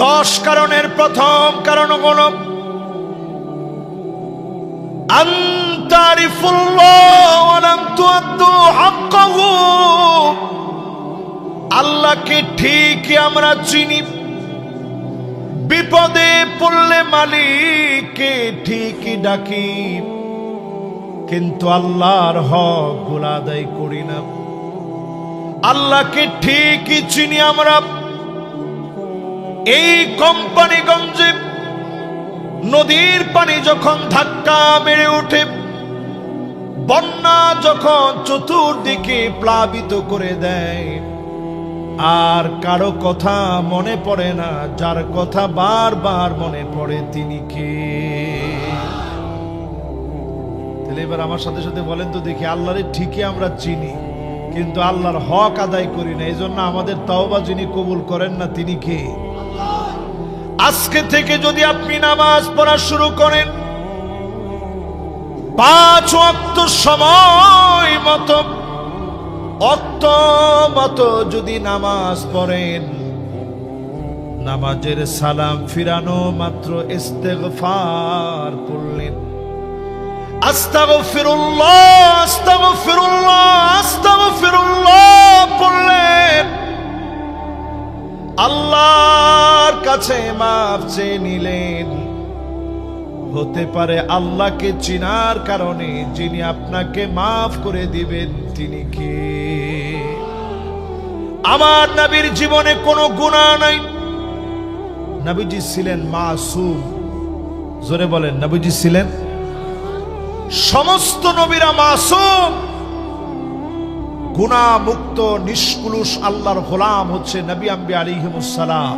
10 কারণের প্রথম কারণ হলো আনতারিফুল্লাহ ওয়া লাম তুআদ্দু হাক্কাহু। আল্লাহকে ঠিকই আমরা চিনি, বিপদে পড়লে মালিককে ঠিকই ডাকি, কিন্তু আল্লাহর হক গুলো আদায় করি না। আল্লাহকে ঠিকই চিনি আমরা। এই কোম্পানিগঞ্জে নদীর পানি যখন ধাক্কা মেরে ওঠে, বন্যা যখন চতুর্দিকে প্লাবিত করে দেয়, আর কারো কথা মনে পড়ে না, যার কথা বারবার মনে পড়ে তিনি কে? তাহলে এবার আমার সাথে সাথে বলেন তো দেখি, আল্লাহরে ঠিকই আমরা চিনি কিন্তু আল্লাহর হক আদায় করি না, এই জন্য আমাদের তওবা যিনি কবুল করেন না তিনি কে? আজকে থেকে যদি আপনি নামাজ পড়া শুরু করেন, 5 ওয়াক্ত সময় মতো যদি নামাজ পড়েন, নামাজের সালাম ফিরানো মাত্র ইস্তেগফার পড়লেন, আস্তাগফিরুল্লাহ আস্তাগফিরুল্লাহ আস্তাগফিরুল্লাহ পড়লেন, আল্লাহর কাছে মাফ চেয়ে নিলেন। হতে পারে আল্লাহকে চিনার কারণে যিনি আপনাকে মাফ করে দিবেন তিনি কে? আমার নবীর জীবনে কোনো গুনাহ নাই, নবীজি ছিলেন মাসুম। জোরে বলেন, নবীজি ছিলেন, সমস্ত নবীরা মাসুম, গুনাহ মুক্ত নিষ্কুলুষ আল্লাহর গোলাম হচ্ছে নবী আম্বিয়া আলাইহিমুস সালাম।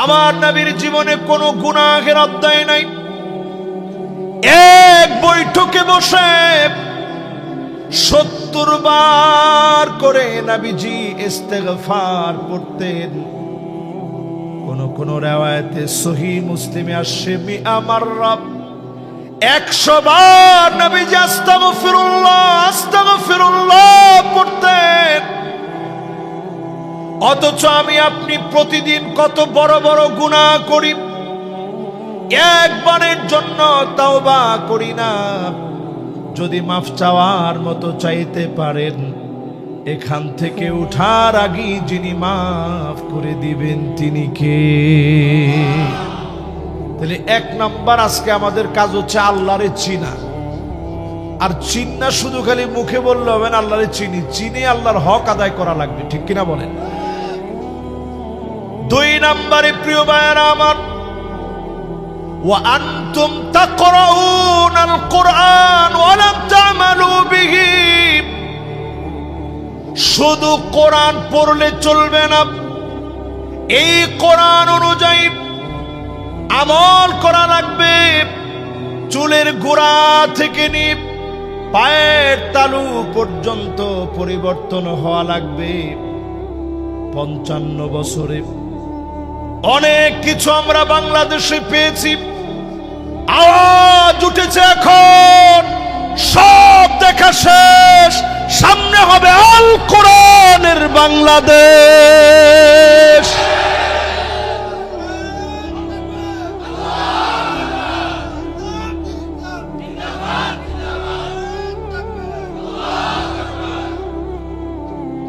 আমার নবীর জীবনে কোনো গুনাহের অধ্যায় নাই। এক বৈঠকে বসে 70 বার করে নবীজি ইস্তেগফার পড়তেন। কোন riwayate সহিহ মুসলিমে আসছে মিআ মাররা, 100 বার নবীজি আস্তাগফিরুল্লাহ আস্তাগফিরুল্লাহ পড়তেন। অথচ আমি আপনি প্রতিদিন কত বড় বড় গুনাহ করি, একবারের জন্য তাওবা করি না। যদি মাফ চাওয়ার মতো চাইতে পারেন, এখান থেকে উঠার আগে যিনি মাফ করে দিবেন তিনি কে? তাহলে 1 নাম্বার আজকে আমাদের কাজ হচ্ছে আল্লাহরে চিনা। আর চিন্না শুধু খালি মুখে বললে হবে না, আল্লাহরে চিনি, চিনি আল্লাহর হক আদায় করা লাগবে, ঠিক কিনা বলেন? 2 নম্বরে প্রিয় ভাইরা আমার, ওয়া আনতুম তাকরাউনাল কুরআন ওয়া লাম তা'মালু বিহি। শুধু কোরআন পড়লে চলবে না, এই কোরআন অনুযায়ী আমল করা লাগবে। চুলের গোড়া থেকে নিয়ে পায়ের তালু পর্যন্ত পরিবর্তন হওয়া লাগবে। 55 বছরে অনেক কিছু আমরা বাংলাদেশে পেয়েছি, আওয়াজ উঠেছে, এখন সব দেখা শেষ, সামনে হবে আল কোরআনের বাংলাদেশ।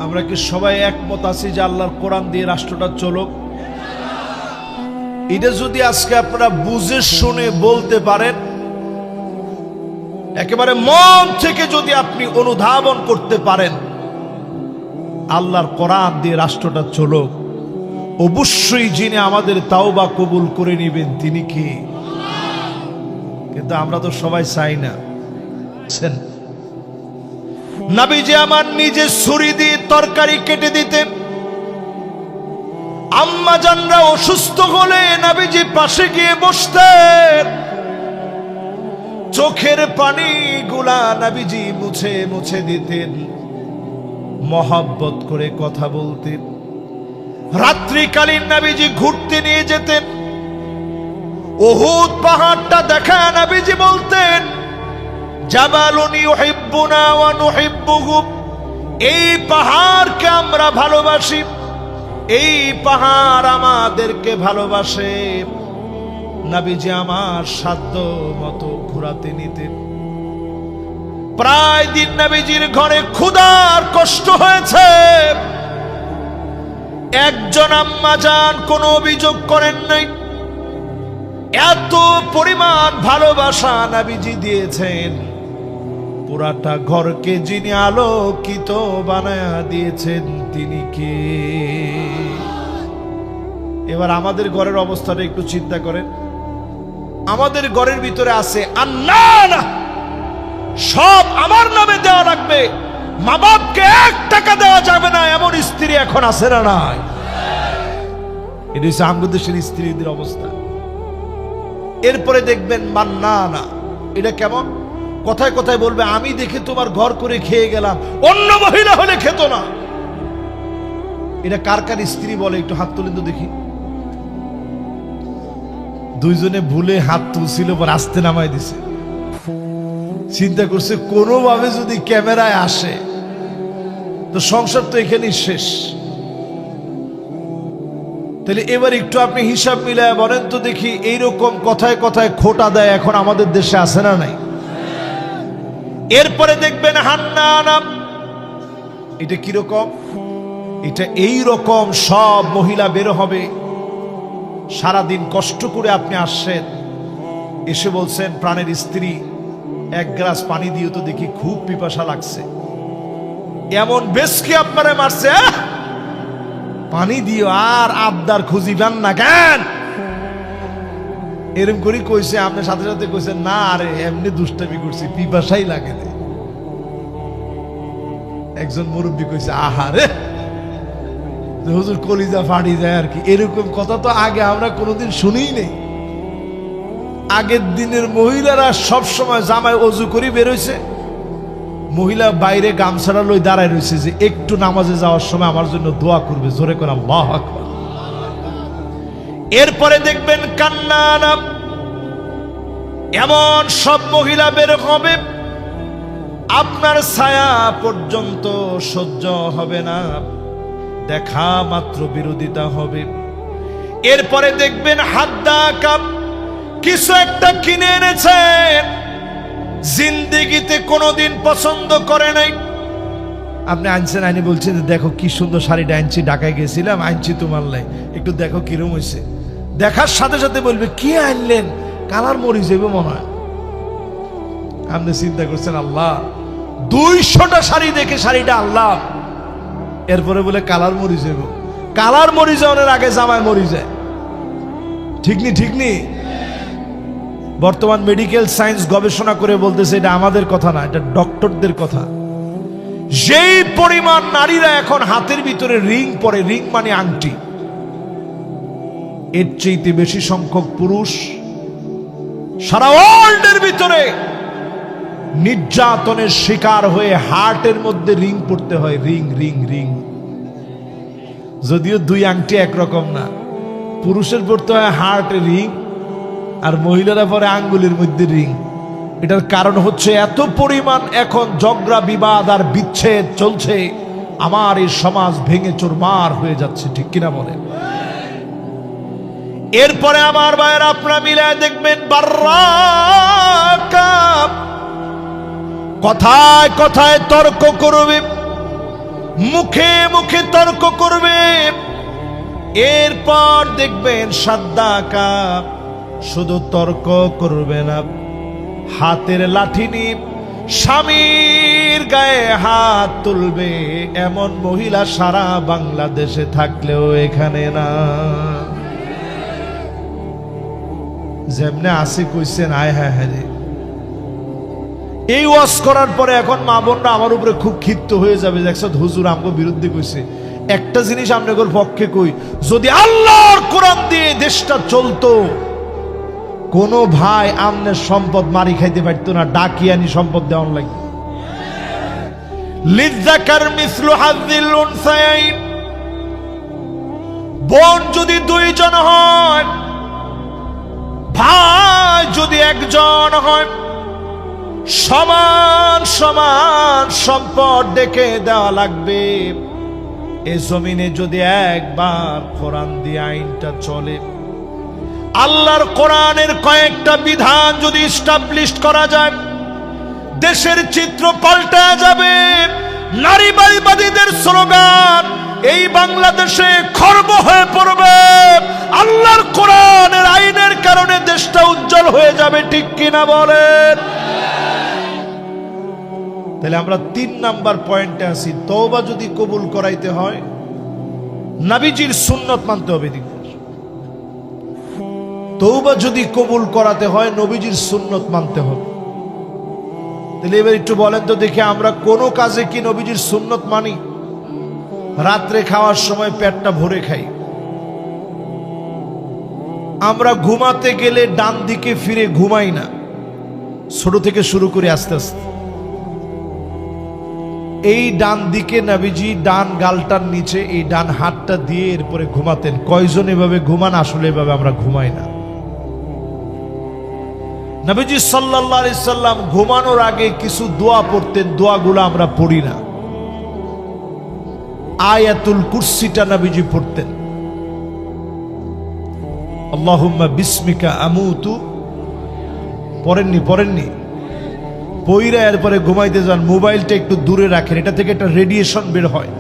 আমরা কি সবাই একমত আছি যে আল্লাহর কোরআন দিয়ে রাষ্ট্রটা চলুক? এটা যদি আজকে আপনারা বুঝে শুনে বলতে পারেন, একেবারে মন থেকে যদি আপনি অনুধাবন করতে পারেন আল্লাহর কোরআন দিয়ে রাষ্ট্রটা চলুক, অবশ্যই যিনি আমাদের তাওবা কবুল করে নেবেন তিনি কি? কিন্তু আমরা তো সবাই চাই না। নবীজি আমার নিজে ছুরি দিয়ে তরকারি কেটে দিতেন। আম্মা জানরা অসুস্থ হলে নবীজি পাশে গিয়ে বসতেন, চোখের পানি গুলা নবীজি মুছে মুছে দিতেন, মহব্বত করে কথা বলতেন। রাত্রিকালীন নবীজি ঘুরতে নিয়ে যেতেন, উহুদ পাহাড়টা দেখা নবীজি বলতেন, জাবালুন ইউহিব্বুনা ওয়া নুহিব্বুহু, এই পাহাড়কে আমরা ভালোবাসি, এই পাহাড় আমাদেরকে ভালোবাসে। নবীজি আমার সাধ্য মতো ঘোরাতে নিতেন। প্রায় দিন নবীজির ঘরে ক্ষুধার কষ্ট হয়েছে, একজন আম্মা জান কোনো অভিযোগ করেন নাই। এত পরিমাণ ভালোবাসা নবীজি দিয়েছেন, পুরাটা ঘরকে যিনি আলোকিত বানায়া দিয়েছেন তিনি কে? এবার আমাদের ঘরের অবস্থাটা একটু চিন্তা করেন। আমাদের ঘরের ভিতরে আছে আন্না, সব আমার নামে দেওয়া লাগবে, মা বাপকে 1 টাকা দেওয়া যাবে না, এমন স্ত্রী এখন আছে না নাই? এটা হচ্ছে আমাদের দেশের স্ত্রীদের অবস্থা। এরপরে দেখবেন মান্নানা, এটা কেমন? কথায় কথায় বলবে আমি দেখে তোমার ঘর করে খেয়ে গেলাম, অন্য মহিলা হলে খেত না। এটা কার কার স্ত্রী বলে? একটু হাত তুলেন তো দেখি। দুইজনে ভুলে হাত তুলছিল, পর আস্তে নামাই দিছে। চিন্তা করছে কোনোভাবে যদি ক্যামেরায় আসে তো সংসার তো এখানেই শেষ। তাহলে এবার একটু আপনি হিসাব মিলায় বলেন তো দেখি, এইরকম কথায় কথায় খোটা দেয় এখন আমাদের দেশে আছে না নাই? এরপরে দেখবেন হান্নানা, এটা কিরকম? এটা এই রকম সব মহিলা বের হবে, সারাদিন কষ্ট করে আপনি আসছেন, এসে বলছেন প্রাণের স্ত্রী 1 গ্লাস পানি দিও তো দেখি, খুব পিপাসা লাগছে। এমন বেশ কি আপনারা মারছে, পানি দিও, আর আবদার খুঁজিবেন না কেন? এরকম করে কইছে, আপনার সাথে সাথে কইছেন না আরে এমনি দুষ্টামি করছি, পিপাসাই লাগে। একজন মুরব্বী কইছে আহারে হুজুর কলিজা ফাটি যায় আর কি। এরকম কথা তো আগে আমরা কোনোদিন শুনিই নেই। আগের দিনের মহিলারা সব সময় জামায় অজু করে বেরোইছে, মহিলা বাইরে গামছাড়া লই দাঁড়ায় রয়েছে যে একটু নামাজে যাওয়ার সময় আমার জন্য দোয়া করবে, জোরে করে আল্লাহু আকবার। এরপরে দেখবেন কান্নানা, এমন সব মহিলা বের হবে আপনার ছায়া পর্যন্ত সহ্য হবে না, দেখা মাত্র বিরোধিতা হবে। এরপরে দেখবেন হাদ্দা কাপ, কিছু একটা কিনে এনেছেন, জিন্দেগিতে কোনোদিন পছন্দ করে নাই। আপনি আনছেন, আইনি বলছেন দেখো কি সুন্দর শাড়িটা আনছি, ঢাকায় গেছিলাম আনছি তোমার লাই, একটু দেখো কিরম হয়েছে। দেখার সাথে সাথে বলবে কি আনলেন, কালার মরি যাবে মনে হয়। আপনি চিন্তা করছেন আল্লাহ 200টা শাড়ি দেখে শাড়িটা আল্লাহ, এরপরে বলে কালার মরি যাব। কালার মরি যাওয়ার আগে জামাই মরি যায়। ঠিক নি? ঠিক নি? বর্তমান মেডিকেল সায়েন্স গবেষণা করে বলতেছে এটা আমাদের কথা না, এটা ডক্টরদের কথা। যেই পরিমাণ নারীরা এখন হাতের ভিতরে রিং পরে, রিং মানে আংটি, এর চেয়ে বেশি সংখ্যক পুরুষ সারা ওয়ার্ল্ডের ভিতরে নির্যাতনের শিকার হয়ে হার্টের মধ্যে রিং পড়তে হয়। রিং রিং রিং, যদিও 2 আংটি একরকম না, পুরুষের পড়তে হয় হার্টে রিং আর মহিলারা পরে আঙ্গুলের মধ্যে রিং। এটার কারণ হচ্ছে এত পরিমাণ এখন ঝগড়া বিবাদ আর বিচ্ছেদ চলছে, আমার এই সমাজ ভেঙে চুরমার হয়ে যাচ্ছে। ঠিক কিনা বলেন? এরপরে আমার ভাইয়েরা আপনারা মিলায় দেখবেন বার্রাকা, কথায় কথায় তর্ক করবে, মুখে মুখে তর্ক করবে। এরপর দেখবেন সাদ্দাকা, শুধু তর্ক করবে না, হাতের লাঠি নিয়ে স্বামীর গায়ে হাত তুলবে। এমন মহিলা সারা বাংলাদেশে থাকলেও এখানে না। যেমনে আসে কইছেন আয় হ্যাঁ হ্যাঁ রে। এই ওয়াজ করার পরে এখন মা বোনরা আমার উপরে খুব ক্ষিপ্ত হয়ে যাবে, দেখছো হুজুর আমগো বিরুদ্ধে কইছে। একটা জিনিস আপনাদের পক্ষে কই, যদি আল্লাহর কোরআন দিয়ে দেশটা চলতো, কোন ভাই আমনের সম্পদ মারি খাইতে পারতো না, ডাকিয়ানি সম্পদ দেওয়ান লাগবে। লিযাকার মিসলু হাযিল উনসায়াইন, বোন যদি 2 জন হয়, ভাই যদি 1 জন হয়, সমান সমান সম্পদ ডেকে দেওয়া লাগবে। এই জমিনে যদি একবার কোরআন দিয়ে আইনটা চলে, আল্লাহর কোরআনের কয়েকটা বিধান যদি এস্টাবলিশ করা যায়, দেশের চিত্র পাল্টে যাবে। নারীবাদীদের স্লোগান এই বাংলাদেশে খর্ব হয়ে পড়বে। আল্লাহর কোরআনের আইনের কারণে দেশটা উজ্জ্বল হয়ে যাবে, ঠিক কিনা বলেন? তাহলে আমরা 3 নাম্বার পয়েন্টে আছি, তওবা যদি কবুল করাইতে হয় নবীজির সুন্নত মানতে হবে। তওবা যদি কবুল করাতে হয় নবীজির সুন্নত মানতে হবে। তাহলে এবার একটু বলেন তো দেখি, আমরা কোনো কাজে কি নবীজির সুন্নত মানি? রাত্রে খাওয়ার সময় পেটটা ভরে খাই, আমরা ঘুমাতে গেলে ডান দিকে ফিরে ঘুমাই না, ছোট থেকে শুরু করে আস্তে আস্তে। এই ডান দিকে নবীজি ডান গালটার নিচে এই ডান হাতটা দিয়ে এরপরে ঘুমাতেন। কয়জন এভাবে ঘুমান? আসলে এভাবে আমরা ঘুমাই না। নবীজি সাল্লাল্লাহু আলাইহি সাল্লাম ঘুমানোর আগে কিছু দোয়া পড়তেন, দোয়াগুলো আমরা পড়ি না। আয়াতুল কুরসিটা নবীজি পড়তেন, আল্লাহুম্মা বিসমিকা আমুতু। পড়েননি? পইরা এরপরে ঘুমাইতে যান। মোবাইলটা একটু দূরে রাখেন, এটা থেকে একটা রেডিয়েশন বের হয়।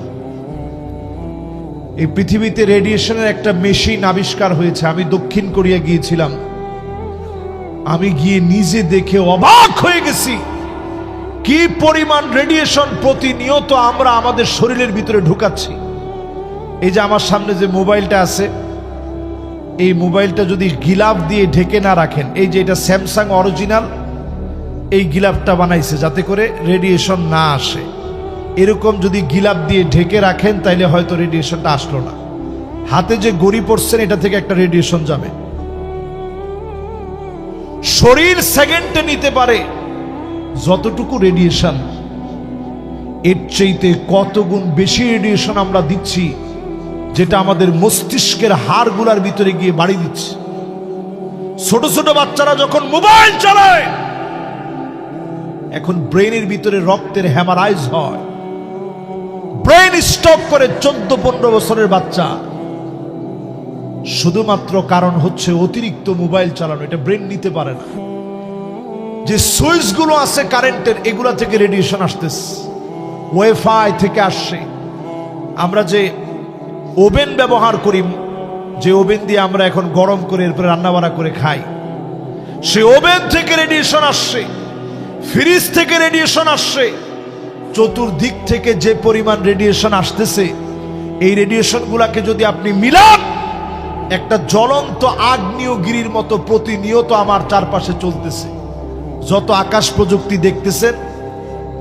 এই পৃথিবীতে রেডিয়েশনের একটা মেশিন আবিষ্কার হয়েছে। আমি দক্ষিণ কোরিয়া গিয়েছিলাম, আমি গিয়ে নিজে দেখে অবাক হয়ে গেছি কি পরিমাণ রেডিয়েশন প্রতিনিয়ত আমরা আমাদের শরীরের ভিতরে ঢুকাচ্ছি। এই যে আমার সামনে যে মোবাইলটা আছে, এই মোবাইলটা যদি গিলাফ দিয়ে ঢেকে না রাখেন, এই যে এটা স্যামসাং অরিজিনাল, এই গিলাফটা বানাইছে যাতে করে রেডিয়েশন না আসে। এরকম যদি গিলাফ দিয়ে ঢেকে রাখেন তাইলে হয়তো রেডিয়েশনটা আসলো না। হাতে যে গড়ি পড়ছেন এটা থেকে একটা রেডিয়েশন যাবে। শরীর সেকেন্ডে নিতে পারে যতটুকু রেডিয়েশন, এর চাইতে কত গুণ বেশি রেডিয়েশন আমরা দিচ্ছি, যেটা আমাদের মস্তিষ্কের হাড়গুলার ভিতরে গিয়ে বাড়ি দিচ্ছে। ছোট ছোট বাচ্চারা যখন মোবাইল চালায়, এখন ব্রেনের ভিতরে রক্তের হ্যামারাইজ হয়, ব্রেন স্ট্রোক করে 14-15 বছরের বাচ্চা। শুধুমাত্র কারণ হচ্ছে অতিরিক্ত মোবাইল চালানো, এটা ব্রেন নিতে পারে না। যে সুইচগুলো আছে কারেন্টের, এগুলা থেকে রেডিয়েশন আসতেছে, ওয়াইফাই থেকে আসছে। আমরা যে ওভেন ব্যবহার করি, যে ওভেন দিয়ে আমরা এখন গরম করে এরপরে রান্নাবান্না করে খাই, সে ওভেন থেকে রেডিয়েশন আসছে, ফ্রিজ থেকে রেডিয়েশন আসছে। চতুর্দিক থেকে যে পরিমাণ রেডিয়েশন আসতেছে, এই রেডিয়েশন গুলাকে যদি আপনি মিলান, একটা জ্বলন্ত আগ্নেয়গিরির মতো প্রতিনিয়ত আমার চারপাশে চলতেছে। যত আকাশ প্রযুক্তি দেখতেছেন,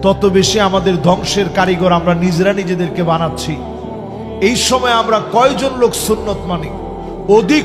তত বেশি আমাদের ধ্বংসের কারিগর আমরা নিজেরা নিজেদেরকে বানাচ্ছি। এই সময় আমরা কয়জন লোক সুন্নত মানি? অধিক